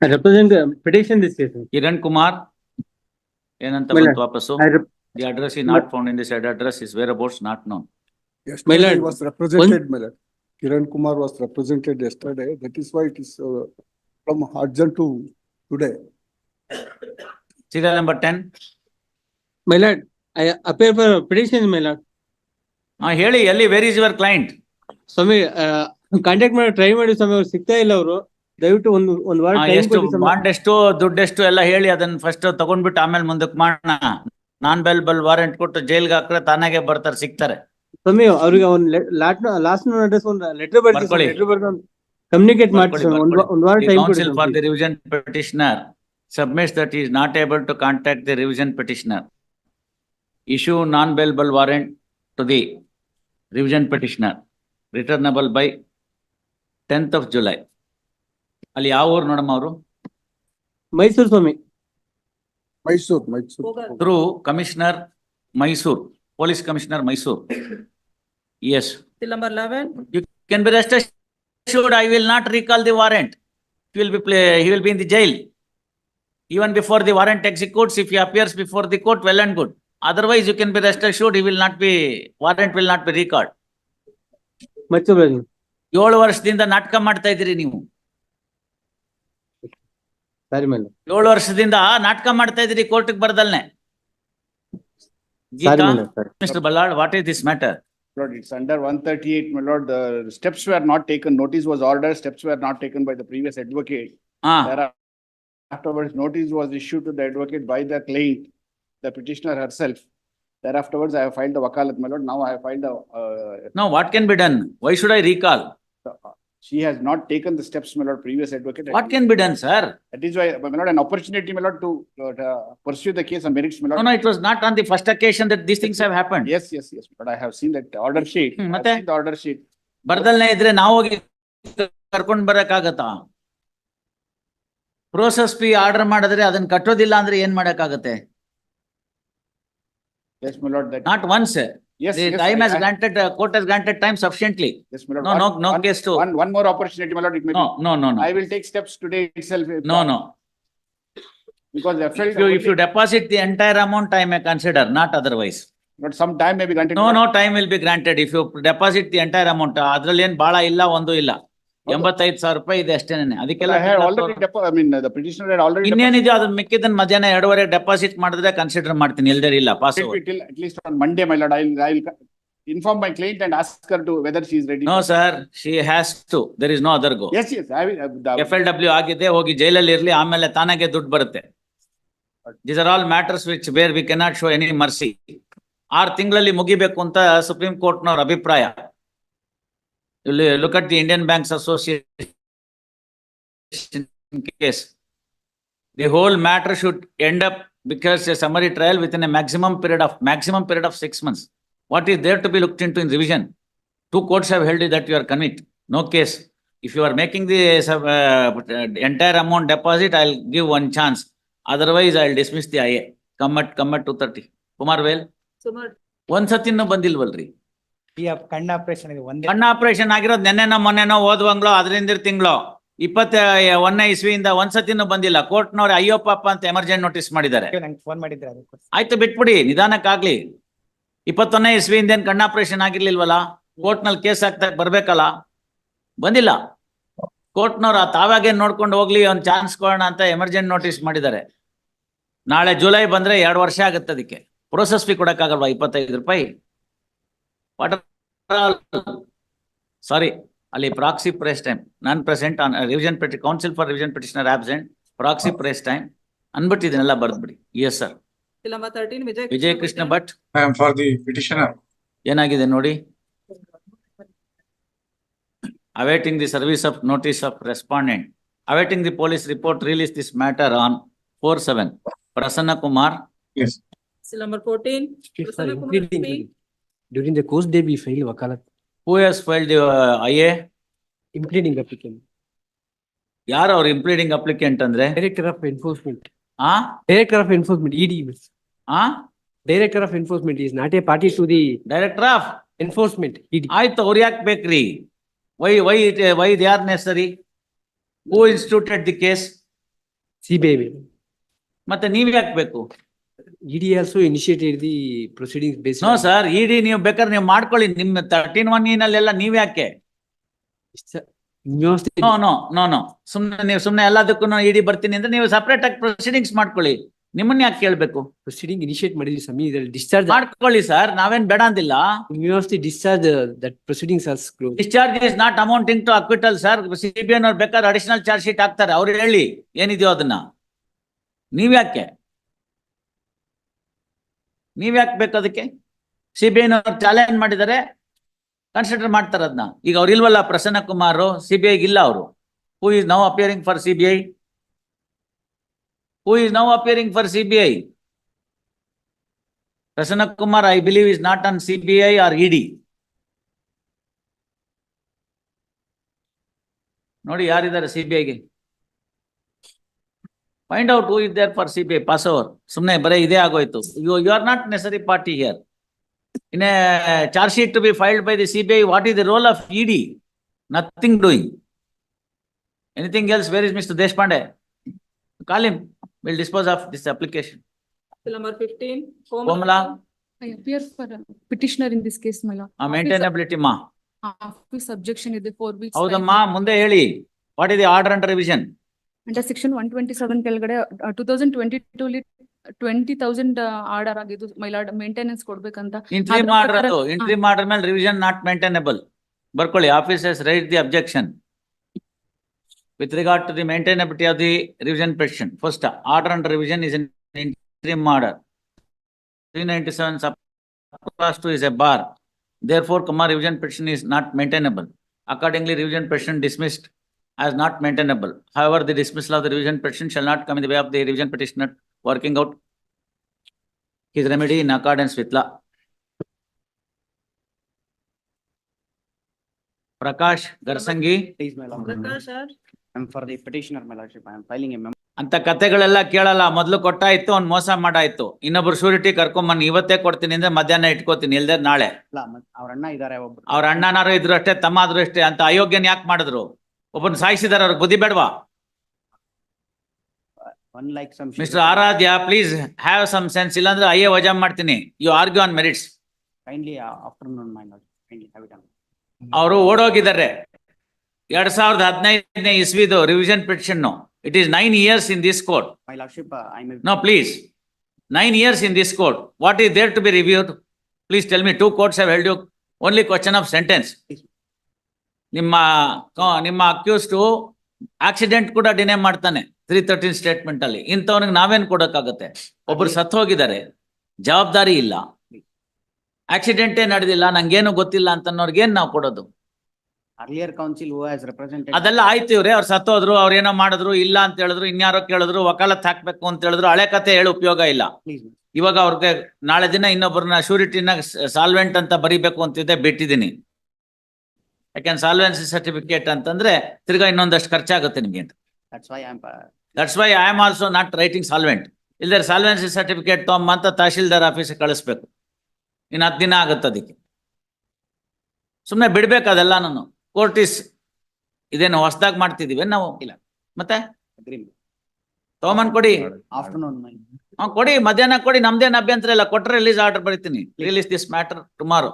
I represent petition this case. Kiran Kumar, ಏನಂತ My ಬಂತು lord, ವಾಪಸ್ಸು? I rep- The address is not found in this address, is whereabouts not known. My Yesterday lord, he was represented, my lord. Kiran Kumar was represented yesterday. That is why it is from urgent to today. Serial number 10. my lord, I appear for petition, my lord. ಹೇಳಿ ಎಲ್ಲಿ, where is your client? ಸ್ವಾಮಿ contact ಮಾಡಿ try ಮಾಡಿ ಸ್ವಾಮಿ, ಅವ್ರು ಸಿಗ್ತಾ ಇಲ್ಲ ಅವರು. ದಯವಿಟ್ಟು ಒಂದು ವಾರ ಟೈಮ್ ಎಷ್ಟು ಕೊಡಿ ಸ್ವಾಮಿ. ಬಾಂಡ್ ಎಷ್ಟು ದುಡ್ಡೆಷ್ಟು ಎಲ್ಲ ಹೇಳಿ, ಅದನ್ನ ಫಸ್ಟ್ ತಗೊಂಡ್ಬಿಟ್ಟು ಆಮೇಲೆ ಮುಂದಕ್ಕೆ ಮಾಡೋಣ. ನಾನ್ ಬೆಲ್ ವಾರೆಂಟ್ ಕೊಟ್ಟು ಜೈಲ್ಗೆ ಹಾಕ್ರೆ ತಾನಾಗೆ ಬರ್ತಾರೆ, ಸಿಗ್ತಾರೆ. ಸ್ವಾಮಿ ಅವ್ರಿಗೆ ಒಂದು ಲಾಸ್ಟ್ ಅಡ್ರೆಸ್ ಒಂದು ಲೆಟರ್ ಬರ್ತೀವಿ, ಬರ್ಕೊಳ್ಳಿ. ಲೆಟರ್ ಬರ್ದು ಕಮ್ಯುನಿಕೇಟ್ ಮಾಡ್ತೀವಿ ಸ್ವಾಮಿ. ಒಂದು ವಾರ ಟೈಮ್ ಕೊಡಿ Council for Swami. the revision petitioner submits that he is not able to contact the revision petitioner. Issue non-bailable warrant to the revision petitioner, returnable by 10th of July. ಅಲ್ಲಿ ಯಾವ ಊರು ನೋಡಮ್ಮ ಅವರು? ಮೈಸೂರು ಸ್ವಾಮಿ. Mysore. Through Commissioner Mysore, Police Commissioner Mysore. Yes. Till number 11. You can be rest assured I will not recall the warrant. He will be in the jail. Even before the warrant executes, if he appears before the court, well and good. Otherwise, you can be rest assured warrant will not be recalled. Mysuru 7 ವರ್ಷದಿಂದ ನಾಟಕ ಮಾಡ್ತಾ ಇದ್ದೀರಿ ನೀವು. ಸರಿ ಮೇಲೆ 7 ವರ್ಷದಿಂದ ನಾಟಕ ಮಾಡ್ತಾ ಇದ್ದೀರಿ ಕೋರ್ಟ್ಗೆ ಬರ್ದಲ್ನೆ. ಸರಿ ಮೇಲೆ ಸರಿ. Mr. Ballard, what is this matter? Lord, it's under 138, my lord. The steps were not taken. Notice was ordered. Steps were not taken by the previous advocate. Afterwards, notice was issued to the advocate by the client, the petitioner herself. Thereafterwards, I have filed the wakalat, my lord. Now I have filed the. Now, what can be done? Why should I recall? She has not taken the steps, my lord. Previous advocate. What can be done, sir? That is why, my lord, an opportunity, my lord, to pursue the case on merits, my lord. No, it was not on the first occasion that these things have happened. Yes. But I have seen that order sheet. I have ಮತ್ತೆ? seen the order sheet. ಬರ್ದಲ್ನೇ ಇದ್ರೆ ನಾವು ಹೋಗಿ ಕರ್ಕೊಂಡ್ ಬರಕ್ಕಾಗತ್ತಾ? Process fee order ಮಾಡಿದ್ರೆ ಅದನ್ನ ಕಟ್ಟೋದಿಲ್ಲ ಅಂದ್ರೆ ಏನ್ ಮಾಡಕ್ಕಾಗತ್ತೆ? Yes, my lord. That. Not once. Yes. The time has granted, court has granted time sufficiently. Yes, my lord. No case to. One more opportunity, my lord. It may be. No. I will take steps today itself. No. Because I felt. If you deposit the entire amount, I may consider, not otherwise. But some time may be granted. No, time will be granted. If you deposit the entire amount, ಅದ್ರಲ್ಲಿ ಏನ್ ಬಾಳ ಇಲ್ಲ, ಒಂದು ಇಲ್ಲ. 85,000 ರೂಪಾಯಿ ಇದೆ ಅಷ್ಟೇನೆ. ಅದಕ್ಕೆಲ್ಲ I had already the petitioner had already. ಇನ್ನೇನಿದೆ ಅದನ್ನ ಮಿಕ್ಕಿದ್ದನ್ನ ಮಧ್ಯಾಹ್ನ 2:30 ಡೆಪಾಸಿಟ್ ಮಾಡಿದ್ರೆ ಕನ್ಸಿಡರ್ ಮಾಡ್ತೀನಿ, ಇಲ್ದೇ ಇಲ್ಲ pass. Till at least on Monday, my lord. I'll inform my client and ask her to whether she is ready. No, sir, she has to. There is no other go. Yes. I will. FLW ಆಗಿದೆ, ಹೋಗಿ ಜೈಲಲ್ಲಿ ಇರ್ಲಿ, ಆಮೇಲೆ ತಾನಾಗೆ ದುಡ್ಡು ಬರುತ್ತೆ. These are all matters where we cannot show any mercy. 6 ತಿಂಗಳಲ್ಲಿ ಮುಗಿಬೇಕು ಅಂತ ಸುಪ್ರೀಂ ಕೋರ್ಟ್ ನವರ ಅಭಿಪ್ರಾಯ. Look at the Indian Banks Association case. The whole matter should end up because a summary trial within a maximum period of 6 months. What is there to be looked into in revision? 2 courts have held that you are convict. No case. If you are making the entire amount deposit, I'll give one chance. Otherwise, I'll dismiss the IA. Come at 2:30. Kumar Vel. ಒಂದ್ಸತಿನೂ ಬಂದಿಲ್ವಲ್ರಿ? ಕಣ್ಣ operation ಇದೆ. ಕಣ್ಣ operation ಆಗಿರೋದು ನೆನ್ನೆನೋ ಮೊನ್ನೆನೋ ಓದುವಂಗ್ಲೋ ಅದರಿಂದ ತಿಂಗಳು 21ನೇ ಇಸ್ವಿಯಿಂದ ಒಂದ್ಸತಿನೂ ಬಂದಿಲ್ಲ. ಕೋರ್ಟ್ನವ್ರು ಅಯ್ಯೋ ಪಾಪ ಅಂತ ಎಮರ್ಜೆನ್ಸಿ ನೋಟಿಸ್ ಮಾಡಿದ್ದಾರೆ. ನಂಗೆ ಫೋನ್ ಮಾಡಿದ್ರೆ ಆಯ್ತು, ಬಿಟ್ಬಿಡಿ, ನಿಧಾನಕ್ಕಾಗ್ಲಿ. 21ನೇ ಇಸ್ವಿಯಿಂದ ಏನ್ ಕಣ್ಣ ಆಪರೇಷನ್ ಆಗಿರ್ಲಿಲ್ವಲ್ಲ? ಕೋರ್ಟ್ನಲ್ಲಿ ಕೇಸ್ ಹಾಕ್ತಾ ಬರ್ಬೇಕಲ್ಲ, ಬಂದಿಲ್ಲ. ಕೋರ್ಟ್ನವ್ರು ತಾವಾಗೇ ನೋಡ್ಕೊಂಡು ಹೋಗ್ಲಿ, ಒಂದ್ ಚಾನ್ಸ್ ಕೊಡೋಣ ಅಂತ ಎಮರ್ಜೆನ್ಸಿ ನೋಟಿಸ್ ಮಾಡಿದ್ದಾರೆ. ನಾಳೆ ಜುಲೈ ಬಂದ್ರೆ 2 ವರ್ಷ ಆಗುತ್ತೆ. ಅದಕ್ಕೆ ಪ್ರೋಸೆಸ್ ಫೀ ಕೊಡಕ್ಕಾಗಲ್ವಾ 25 ರೂಪಾಯಿ? ಸಾರಿ, ಅಲ್ಲಿ proxy press time non present on revision counsel for revision petitioner absent, proxy press time ಅನ್ಬಿಟ್ಟು ಇದನ್ನೆಲ್ಲ ಬರ್ದ್ಬಿಡಿ. Yes sir. Till number 13, Vijaya Krishna Bhat. I am for the petitioner. ಏನಾಗಿದೆ ನೋಡಿ. Awaiting the service of notice of respondent. Awaiting the police report, release this matter on 4/7. Prasanna Kumar. Yes. Till number 14. Prasanna Kumar speak. During the course day, we filed wakalat. Who has filed the IA? Impleading applicant. ಯಾರು ಅವ್ರು impleading applicant ಅಂದ್ರೆ? Director of Enforcement. ಆ Director of Enforcement, ED. ಆ Director of Enforcement is not a party to the director of enforcement, ED. ಆಯ್ತು, ಅವ್ರು ಯಾಕೆ ಬೇಕ್ರಿ? Why they are ನೆಸರಿ? Who instituted the case? CBI. ಮತ್ತೆ ನೀವ್ ಯಾಕೆ ಬೇಕು? ED also initiated the proceedings based no on. Sir, ಇಡಿ ನೀವು ಬೇಕಾದ್ರೆ ನೀವು ಮಾಡ್ಕೊಳ್ಳಿ, ನಿಮ್ಮ 13(1)ನಲ್ಲಿ ನೀವ್ ಯಾಕೆ? University. ನೋ ಸುಮ್ನೆ ಎಲ್ಲದಕ್ಕೂ ಇಡಿ ಬರ್ತೀನಿ ಅಂದ್ರೆ ನೀವು ಸಪರೇಟ್ ಆಗಿ ಪ್ರೊಸೀಡಿಂಗ್ಸ್ ಮಾಡ್ಕೊಳ್ಳಿ. ನಿಮ್ಮನ್ನ ಯಾಕೆ ಕೇಳ್ಬೇಕು? Proceeding initiate ಮಾಡಿದ್ವಿ ಸ್ವಾಮಿ, ಇದ್ರಲ್ಲಿ discharge. ಮಾಡ್ಕೊಳ್ಳಿ ಸರ್, ನಾವೇನ್ ಬೇಡ ಅಂದಿಲ್ಲ. University discharge, that proceedings are closed. Discharge is not amounting to acquittal sir. CBI ಅವ್ರು ಬೇಕಾದ್ರೆ ಅಡಿಷನಲ್ ಚಾರ್ಜ್ ಶೀಟ್ ಹಾಕ್ತಾರೆ, ಅವ್ರು ಹೇಳಿ ಏನಿದೆಯೋ ಅದನ್ನ. ನೀವ್ ಯಾಕೆ ಬೇಕು ಅದಕ್ಕೆ? CBI ಚಾಲೆಂಜ್ ಮಾಡಿದರೆ ಕನ್ಸಿಡರ್ ಮಾಡ್ತಾರೆ ಅದನ್ನ. ಈಗ ಅವ್ರು ಇಲ್ವಲ್ಲ ಪ್ರಸನ್ನ ಕುಮಾರ್, CBI ಇಲ್ಲ ಅವರು. Who is now appearing for CBI? Who is now appearing for CBI? Prasanna Kumar, I believe, is not on CBI or ED. ನೋಡಿ ಯಾರಿದ್ದಾರೆ CBI ಗೆ? Find out who is there for CBI. Pass over. ಸುಮ್ನೆ ಬರೇ ಇದೇ ಆಗೋಯ್ತು. You are not necessary party here. In a charge sheet to be filed by the CBI, what is the role of ED? Nothing doing. Anything else? Where is Mr. Deshpande? Call him. We'll dispose of this application. Bill number 15. Komala, I appear for a petitioner in this case, my lord. maintainability ma. Office objection is the 4 weeks. ಹೌದಮ್ಮ, ಮುಂದೆ ಹೇಳಿ. What is the order under revision? Under section 127 ಕೆಳಗಡೆ 2022 ಲಿ 20,000 order ಆಗಿದ್ದು my lord, maintenance ಕೊಡ್ಬೇಕಂತ. Interim order ಅದು. Interim order ಮೇಲೆ revision not maintainable. ಬರ್ಕೊಳ್ಳಿ. Office has raised the objection with regard to the maintainability of the revision petition. First, order under revision is an interim order. 397 sub clause 2 is a bar. Therefore, revision petition is not maintainable. Accordingly, revision petition dismissed as not maintainable. However, the dismissal of the revision petition shall not come in the way of the revision petitioner working out his remedy in accordance with law. Prakash Garsangi. Please, my lord. Prakash, sir. I'm for the petitioner, my lordship. I am filing a memo. ಅಂತ ಕತೆಗಳೆಲ್ಲ ಕೇಳಲ್ಲ. ಮೊದ್ಲು ಕೊಟ್ಟಾಯ್ತು, ಅವ್ನ್ ಮೋಸ ಮಾಡಾಯ್ತು. ಇನ್ನೊಬ್ರು surety ಕರ್ಕೊಂಬನ್ನಿ, ಇವತ್ತೇ ಕೊಡ್ತೀನಿ ಅಂದ್ರೆ ಮಧ್ಯಾಹ್ನ ಇಟ್ಕೋತೀನಿ, ಇಲ್ದೇ ನಾಳೆ. ಇಲ್ಲ, ಅವ್ರ ಅಣ್ಣ ಇದಾರೆ ಒಬ್ರು. ಅವ್ರ ಅಣ್ಣನಾರು ಇದ್ರು ಅಷ್ಟೇ, ತಮ್ಮ ಆದ್ರೂ ಅಷ್ಟೇ. ಅಂತ ಅಯೋಗ್ಯನ್ ಯಾಕೆ ಮಾಡಿದ್ರು? ಒಬ್ಬನ್ ಸಾಯಿಸಿದಾರೆ, ಅವ್ರಿಗೆ ಬುದ್ಧಿ ಬೇಡವಾ? Unlike some. Mister Aradhya, please have some sense, ಇಲ್ಲಾಂದ್ರೆ ಅಯ್ಯೇ ವಜಾ ಮಾಡ್ತೀನಿ. You argue on merits. Kindly afternoon, my lord. Kindly have it on. ಅವರು ಓಡೋಗಿದ್ದಾರೆ. 2015 ಇಸ್ವಿದು revision petition. It is 9 years in this court. My lordship, I may. No, please. 9 years in this court. What is there to be reviewed? Please tell me. 2 courts have held you only question of sentence. ನಿಮ್ಮ accused accident ಕೂಡ ಡಿನೇ ಮಾಡ್ತಾನೆ 313 statement ಅಲ್ಲಿ. ಇಂಥವನಿಗೆ ನಾವೇನ್ ಕೊಡಕ್ಕಾಗತ್ತೆ? ಒಬ್ರು ಸತ್ತು ಹೋಗಿದ್ದಾರೆ, ಜವಾಬ್ದಾರಿ ಇಲ್ಲ, ಆಕ್ಸಿಡೆಂಟೇ ನಡೆದಿಲ್ಲ, ನಂಗೇನು ಗೊತ್ತಿಲ್ಲ ಅಂತನ್ನೋರ್ಗೇನ್ ನಾವು ಕೊಡೋದು? Earlier council who has represented. ಅದೆಲ್ಲ ಆಯ್ತು. ಇವ್ರೆ ಅವ್ರು ಸತ್ತೋದ್ರು, ಅವ್ರೇನೋ ಮಾಡಿದ್ರು, ಇಲ್ಲ ಅಂತ ಹೇಳಿದ್ರು, ಇನ್ಯಾರೋ ಕೇಳಿದ್ರು, ವಕಾಲತ್ ಹಾಕ್ಬೇಕು ಅಂತ ಹೇಳಿದ್ರು. ಹಳೆ ಕತೆ ಹೇಳಿ ಉಪಯೋಗ ಇಲ್ಲ. Please. ಇವಾಗ ಅವ್ರಿಗೆ ನಾಳೆ ದಿನ ಇನ್ನೊಬ್ಬರನ್ನ ಶೂರಿಟಿನ ಸಾಲ್ವೆಂಟ್ ಅಂತ ಬರಿಬೇಕು ಅಂತಿದ್ದೆ, ಬಿಟ್ಟಿದ್ದೀನಿ. ಯಾಕೆಂದ್ರೆ ಸಾಲ್ವೆನ್ಸಿ ಸರ್ಟಿಫಿಕೇಟ್ ಅಂತಂದ್ರೆ ತಿರ್ಗಾ ಇನ್ನೊಂದಷ್ಟು ಖರ್ಚಾಗುತ್ತೆ ನಿಮ್ಗೆ ಅಂತ. That's why I'm. That's why I am also not writing solvent. ಇಲ್ದೇ ಸಾಲ್ವೆನ್ಸಿ ಸರ್ಟಿಫಿಕೇಟ್ ತಗೊಂಬ ಅಂತ ತಹಶೀಲ್ದಾರ್ ಆಫೀಸಿಗೆ ಕಳಿಸ್ಬೇಕು. ಇನ್ನು 10 ದಿನ ಆಗುತ್ತೆ ಅದಕ್ಕೆ. ಸುಮ್ಮನೆ ಬಿಡ್ಬೇಕು ಅದೆಲ್ಲ. ನಾನು ಕೋರ್ಟಿಸ್ ಇದೇನು ಹೊಸದಾಗಿ ಮಾಡ್ತಿದೀವಿ ನಾವು? ಇಲ್ಲ. ಮತ್ತೆ Agree. ತಗೊಂಬಂದ್ ಕೊಡಿ. Afternoon, my. ಕೊಡಿ, ಮಧ್ಯಾಹ್ನ ಕೊಡಿ, ನಮ್ದೇನು ಅಭ್ಯಂತರ ಇಲ್ಲ. ಕೊಟ್ರೆ ರಿಲೀಸ್ ಆರ್ಡರ್ ಬರೀತೀನಿ. Release this matter tomorrow.